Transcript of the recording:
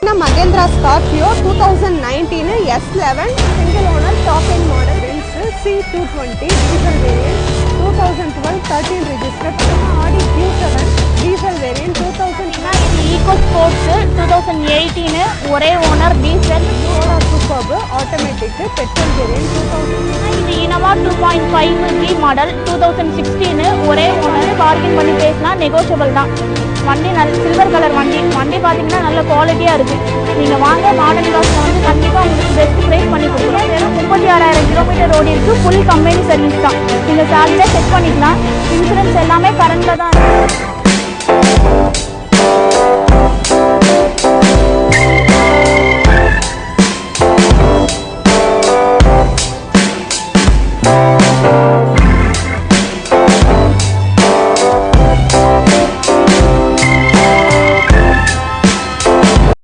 பார்த்தீங்கன்னா Mahindra Scorpio 2019 S11 single owner top end model Benz C220 diesel variant 2012 13 registered Audi Q7 diesel variant 2000 இது ego Sports 2018 ஒரே owner diesel superb automatic petrol variant 2000. இது Innova 2.5G model 2016 ஒரே owner parking பண்ணி பேசினா negotiable தான். வண்டி silver colour வண்டி பார்த்தீங்கன்னா நல்ல குவாலிட்டியாக இருக்குது. நீங்கள் வாங்க மாடர்ன் காஸ்ட்டில் வந்து கண்டிப்பாக உங்களுக்கு பெஸ்ட் ப்ரைஸ் பண்ணி கொடுக்குறோம். வெறும் 36,000 கிலோமீட்டர் ஓடி இருக்குது. ஃபுல் கம்பெனி சர்வீஸ் தான். நீங்கள் சார்ஜில் செக் பண்ணிக்கலாம். இன்சூரன்ஸ் எல்லாமே கரண்டில் தான் இருக்குது.